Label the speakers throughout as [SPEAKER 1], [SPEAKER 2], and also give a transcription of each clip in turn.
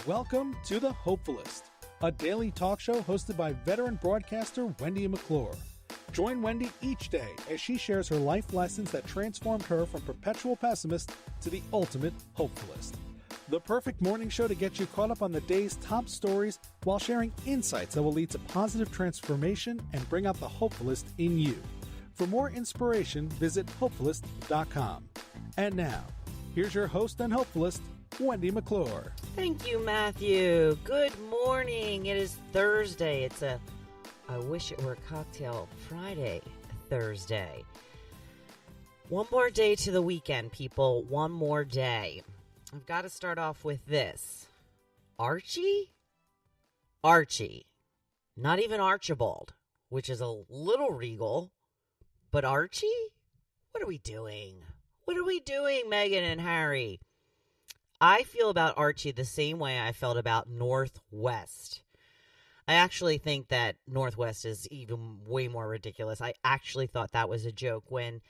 [SPEAKER 1] Welcome to the Hopefulist, a daily talk show hosted by veteran broadcaster Wendy McClure. Join Wendy each day as she shares her life lessons that transformed her from perpetual pessimist to the ultimate hopefulist. The perfect morning show to get you caught up on the day's top stories while sharing insights that will lead to positive transformation and bring out the hopefulist in you. For more inspiration, visit hopefulist.com. And now, here's your host and hopefulist, Wendy McClure.
[SPEAKER 2] Thank you, Matthew. Good morning. It is Thursday. I wish it were Cocktail Friday Thursday. One more day to the weekend, people. One more day. I've got to start off with this. Archie? Archie. Not even Archibald, which is a little regal. But Archie? What are we doing? What are we doing, Meghan and Harry? I feel about Archie the same way I felt about Northwest. I actually think that Northwest is even way more ridiculous. I actually thought that was a joke when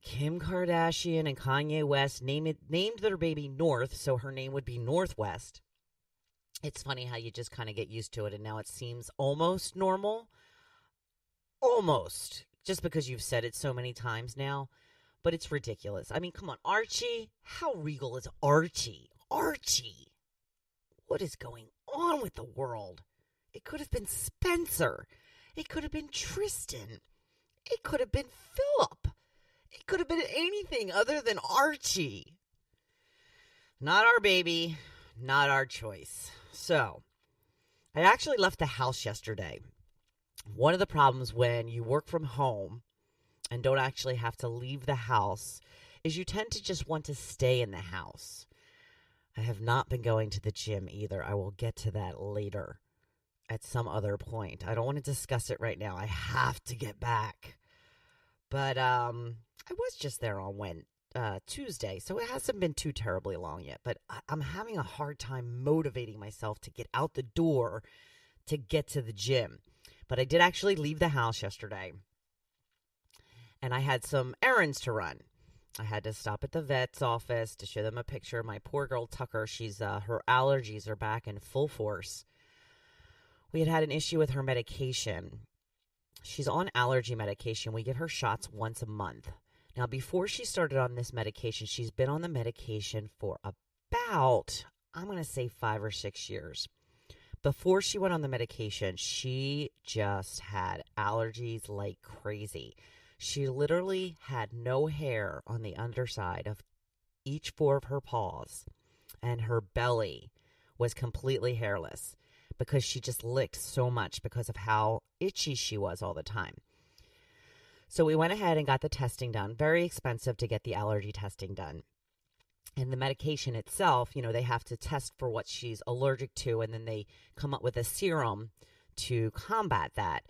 [SPEAKER 2] Kim Kardashian and Kanye West named their baby North, so her name would be Northwest. It's funny how you just kind of get used to it, and now it seems almost normal. Almost. Just because you've said it so many times now. But it's ridiculous. I mean, come on, Archie? How regal is Archie? Archie! What is going on with the world? It could have been Spencer. It could have been Tristan. It could have been Philip. It could have been anything other than Archie. Not our baby. Not our choice. So, I actually left the house yesterday. One of the problems when you work from home and don't actually have to leave the house is you tend to just want to stay in the house. I have not been going to the gym either. I will get to that later at some other point. I don't want to discuss it right now. I have to get back. But I was just there on Tuesday, so it hasn't been too terribly long yet. But I'm having a hard time motivating myself to get out the door to get to the gym. But I did actually leave the house yesterday. And I had some errands to run. I had to stop at the vet's office to show them a picture of my poor girl Tucker. Her allergies are back in full force. We had an issue with her medication. She's on allergy medication. We give her shots once a month. Now, before she started on this medication, she's been on the medication for about, I'm going to say 5 or 6 years. Before she went on the medication, she just had allergies like crazy. She literally had no hair on the underside of each 4 of her paws, and her belly was completely hairless because she just licked so much because of how itchy she was all the time. So we went ahead and got the testing done. Very expensive to get the allergy testing done. And the medication itself, they have to test for what she's allergic to, and then they come up with a serum to combat that.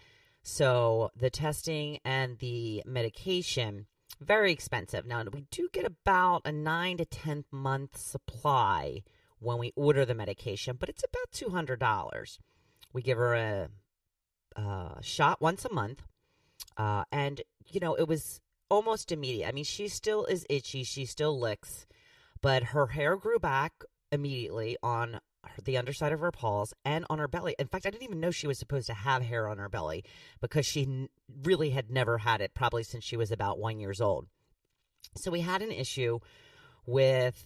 [SPEAKER 2] So the testing and the medication, very expensive. Now, we do get about a 9 to 10 month supply when we order the medication, but it's about $200. We give her a shot once a month, and, it was almost immediate. I mean, she still is itchy. She still licks, but her hair grew back immediately on the underside of her paws and on her belly. In fact, I didn't even know she was supposed to have hair on her belly because she really had never had it, probably since she was about 1 year old. So we had an issue with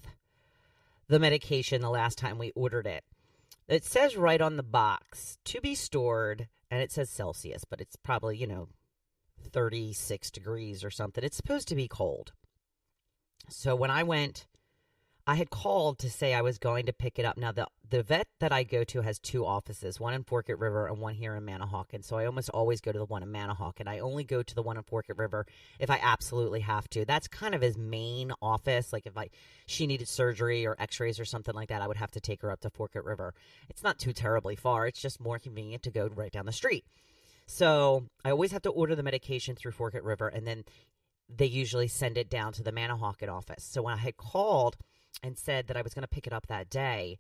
[SPEAKER 2] the medication the last time we ordered it. It says right on the box, to be stored, and it says Celsius, but it's probably, 36 degrees or something. It's supposed to be cold. So when I went, I had called to say I was going to pick it up. Now, the vet that I go to has 2 offices, one in Forkett River and one here in Manahawkin. So I almost always go to the one in Manahawkin. I only go to the one in Forkett River if I absolutely have to. That's kind of his main office. Like if she needed surgery or x-rays or something like that, I would have to take her up to Forkett River. It's not too terribly far. It's just more convenient to go right down the street. So I always have to order the medication through Forkett River, and then they usually send it down to the Manahawkin office. So when I had called and said that I was going to pick it up that day,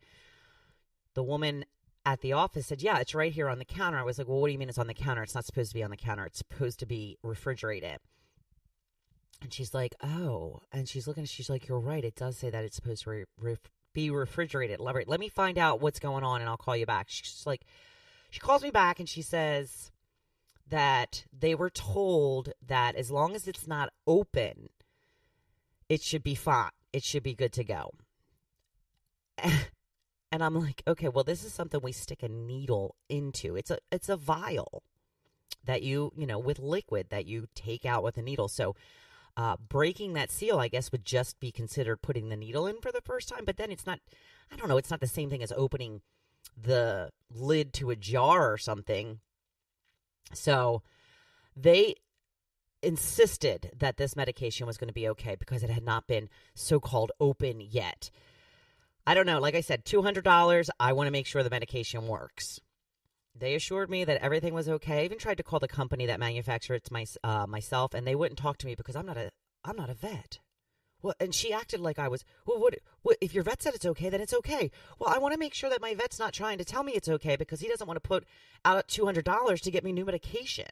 [SPEAKER 2] the woman at the office said, yeah, it's right here on the counter. I was like, well, what do you mean it's on the counter? It's not supposed to be on the counter. It's supposed to be refrigerated. And she's like, oh. And she's looking, she's like, you're right. It does say that it's supposed to be refrigerated. Let me find out what's going on, and I'll call you back. She's like, she calls me back, and she says that they were told that as long as it's not open, it should be fine. It should be good to go. And I'm like, okay, well, this is something we stick a needle into. It's a vial that you with liquid that you take out with a needle. So breaking that seal, I guess, would just be considered putting the needle in for the first time. But then it's not, I don't know, it's not the same thing as opening the lid to a jar or something. So they insisted that this medication was going to be okay because it had not been so-called open yet. I don't know. Like I said, $200. I want to make sure the medication works. They assured me that everything was okay. I even tried to call the company that manufactured it myself, and they wouldn't talk to me because I'm not a vet. Well, and she acted like I was. Well, what if your vet said it's okay, then it's okay. Well, I want to make sure that my vet's not trying to tell me it's okay because he doesn't want to put out $200 to get me new medication.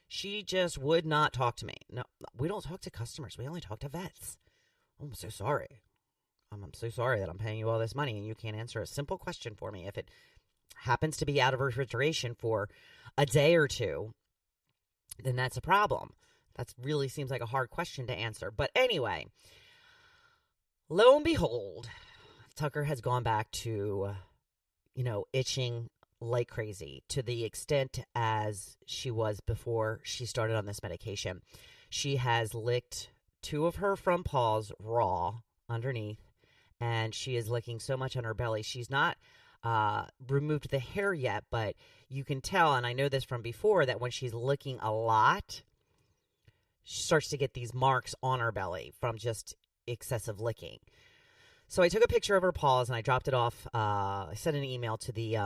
[SPEAKER 2] She just would not talk to me. No, we don't talk to customers. We only talk to vets. I'm so sorry. I'm so sorry that I'm paying you all this money and you can't answer a simple question for me. If it happens to be out of refrigeration for a day or two, then that's a problem. That really seems like a hard question to answer. But anyway, lo and behold, Tucker has gone back to, itching like crazy to the extent as she was before she started on this medication. She has licked 2 of her front paws raw underneath, and she is licking so much on her belly. She's not removed the hair yet, but you can tell, and I know this from before, that when she's licking a lot, she starts to get these marks on her belly from just excessive licking. So I took a picture of her paws and I dropped it off. I sent an email to the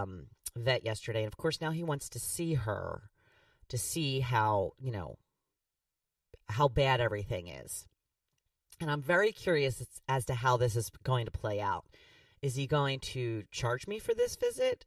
[SPEAKER 2] vet yesterday, and of course now he wants to see her to see how bad everything is. And I'm very curious as to how this is going to play out. Is he going to charge me for this visit?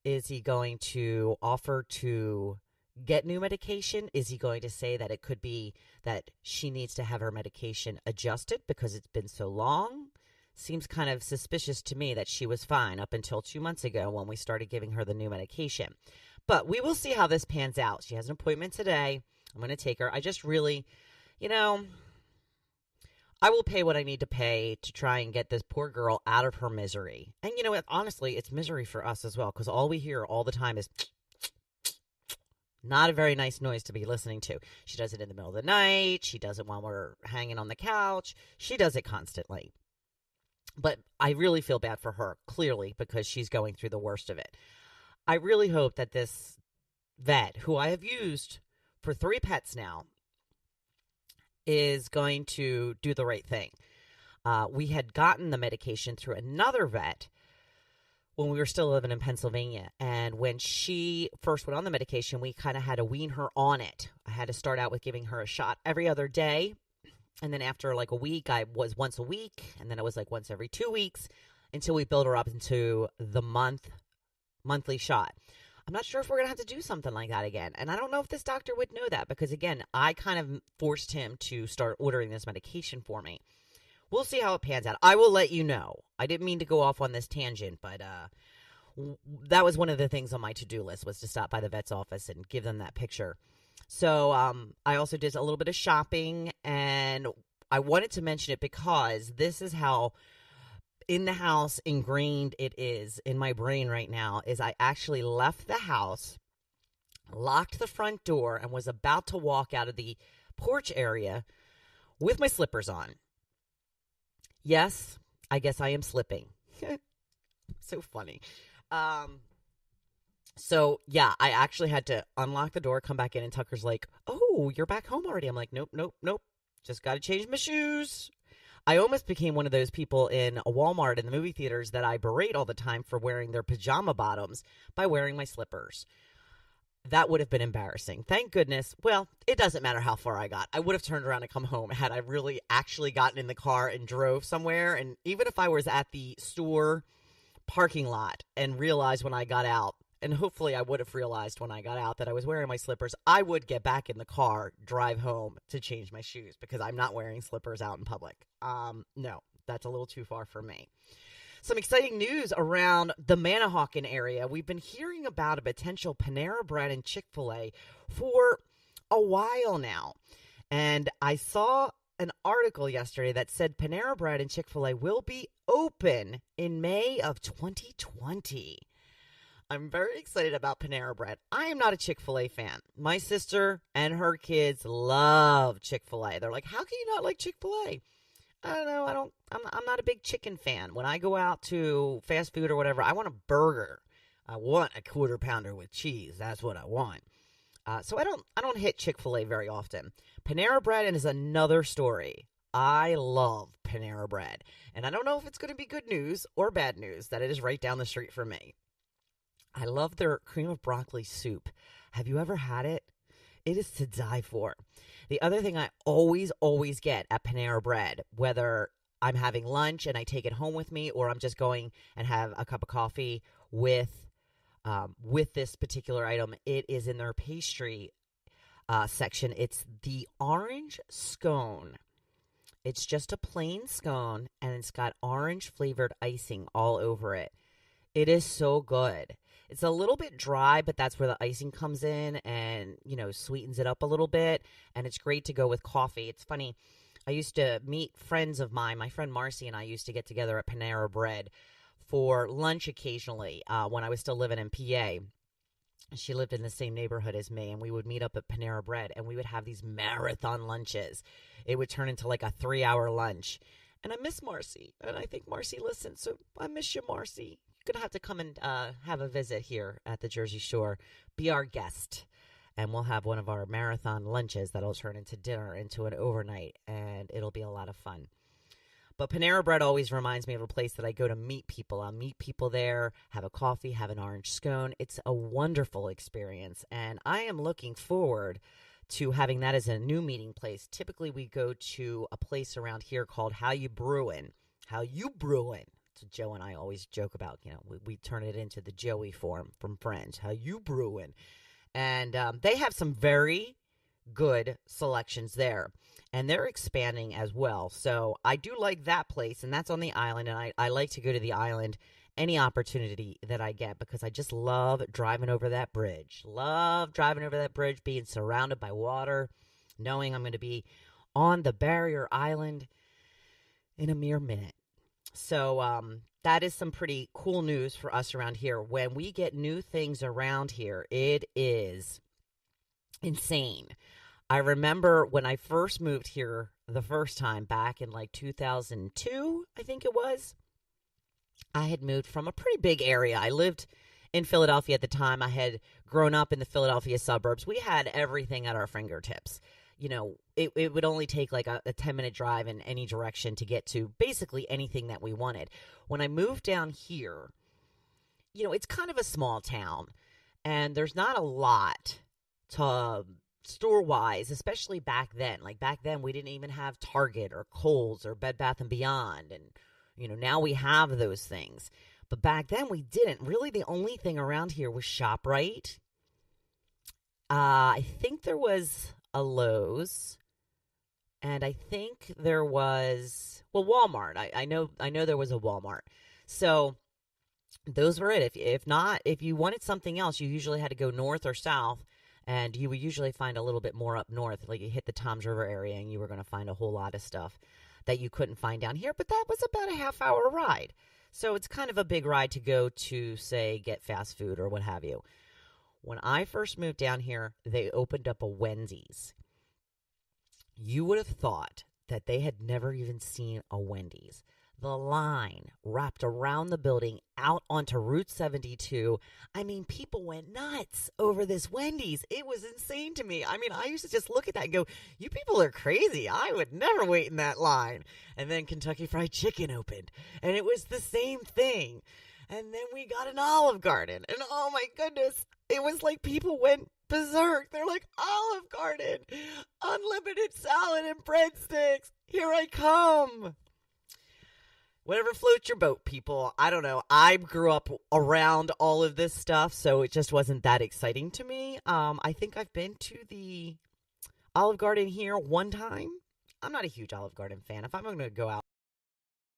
[SPEAKER 2] Is he going to offer to get new medication? Is he going to say that it could be that she needs to have her medication adjusted because it's been so long? Seems kind of suspicious to me that she was fine up until 2 months ago when we started giving her the new medication. But we will see how this pans out. She has an appointment today. I'm going to take her. I just really, I will pay what I need to pay to try and get this poor girl out of her misery. And honestly, it's misery for us as well, because all we hear all the time is not a very nice noise to be listening to. She does it in the middle of the night. She does it while we're hanging on the couch. She does it constantly. But I really feel bad for her, clearly, because she's going through the worst of it. I really hope that this vet, who I have used for 3 pets now, is going to do the right thing. We had gotten the medication through another vet when we were still living in Pennsylvania. And when she first went on the medication, we kind of had to wean her on it. I had to start out with giving her a shot every other day. And then after like a week, I was once a week. And then it was like once every 2 weeks until we built her up into the monthly shot. I'm not sure if we're going to have to do something like that again. And I don't know if this doctor would know that because, again, I kind of forced him to start ordering this medication for me. We'll see how it pans out. I will let you know. I didn't mean to go off on this tangent, but that was one of the things on my to-do list was to stop by the vet's office and give them that picture. So I also did a little bit of shopping, and I wanted to mention it because this is how in the house ingrained it is in my brain right now is I actually left the house, locked the front door, and was about to walk out of the porch area with my slippers on. Yes, I guess I am slipping. So funny. So, yeah, I actually had to unlock the door, come back in, and Tucker's like, oh, you're back home already. I'm like, nope. Just got to change my shoes. I almost became one of those people in a Walmart in the movie theaters that I berate all the time for wearing their pajama bottoms by wearing my slippers. That would have been embarrassing. Thank goodness. Well, it doesn't matter how far I got. I would have turned around and come home had I really actually gotten in the car and drove somewhere. And even if I was at the store parking lot and realized when I got out, and hopefully I would have realized when I got out that I was wearing my slippers, I would get back in the car, drive home to change my shoes because I'm not wearing slippers out in public. No, that's a little too far for me. Some exciting news around the Manahawkin area. We've been hearing about a potential Panera Bread and Chick-fil-A for a while now. And I saw an article yesterday that said Panera Bread and Chick-fil-A will be open in May of 2020. I'm very excited about Panera Bread. I am not a Chick-fil-A fan. My sister and her kids love Chick-fil-A. They're like, how can you not like Chick-fil-A? I don't know. I'm not a big chicken fan. When I go out to fast food or whatever, I want a burger. I want a quarter pounder with cheese. That's what I want. So I don't hit Chick-fil-A very often. Panera Bread is another story. I love Panera Bread. And I don't know if it's going to be good news or bad news that it is right down the street from me. I love their cream of broccoli soup. Have you ever had it? It is to die for. The other thing I always get at Panera Bread, whether I'm having lunch and I take it home with me or I'm just going and have a cup of coffee with this particular item, it is in their pastry section. It's the orange scone. It's just a plain scone, and it's got orange flavored icing all over it. It is so good. It's a little bit dry, but that's where the icing comes in and, sweetens it up a little bit. And it's great to go with coffee. It's funny. I used to meet friends of mine. My friend Marcy and I used to get together at Panera Bread for lunch occasionally when I was still living in PA. She lived in the same neighborhood as me, and we would meet up at Panera Bread, and we would have these marathon lunches. It would turn into like a 3-hour lunch. And I miss Marcy, and I think Marcy listens, so I miss you, Marcy. You're going to have to come and have a visit here at the Jersey Shore. Be our guest, and we'll have one of our marathon lunches that'll turn into dinner, into an overnight, and it'll be a lot of fun. But Panera Bread always reminds me of a place that I go to meet people. I'll meet people there, have a coffee, have an orange scone. It's a wonderful experience, and I am looking forward to having that as a new meeting place. Typically, we go to a place around here called How You Brewin'. How You Brewin'. So Joe and I always joke about, we turn it into the Joey form from Friends. How You Brewin'. And they have some very good selections there. And they're expanding as well. So I do like that place, and that's on the island. And I like to go to the island any opportunity that I get because I just love driving over that bridge. Love driving over that bridge, being surrounded by water, knowing I'm going to be on the barrier island in a mere minute. So that is some pretty cool news for us around here. When we get new things around here, it is insane. I remember when I first moved here the first time back in like 2002, I think it was. I had moved from a pretty big area. I lived in Philadelphia at the time. I had grown up in the Philadelphia suburbs. We had everything at our fingertips. It would only take like a 10-minute drive in any direction to get to basically anything that we wanted. When I moved down here, it's kind of a small town, and there's not a lot to store-wise, especially back then. Like back then, we didn't even have Target or Kohl's or Bed Bath & Beyond. And, now we have those things. But back then, we didn't. Really, the only thing around here was ShopRite. I think there was a Lowe's. And I think there was, Walmart. I know there was a Walmart. So those were it. If you wanted something else, you usually had to go north or south. And you would usually find a little bit more up north. Like you hit the Toms River area and you were going to find a whole lot of stuff that you couldn't find down here. But that was about a half-hour ride. So it's kind of a big ride to go to, say, get fast food or what have you. When I first moved down here, they opened up a Wendy's. You would have thought that they had never even seen a Wendy's. The line wrapped around the building out onto Route 72. I mean, people went nuts over this Wendy's. It was insane to me. I mean, I used to just look at that and go, you people are crazy. I would never wait in that line. And then Kentucky Fried Chicken opened, and it was the same thing. And then we got an Olive Garden, and oh my goodness, it was like people went berserk. They're like, Olive Garden, unlimited salad and breadsticks. Here I come. Whatever floats your boat, people. I don't know. I grew up around all of this stuff, so it just wasn't that exciting to me. I think I've been to the Olive Garden here one time. I'm not a huge Olive Garden fan. If I'm going to go out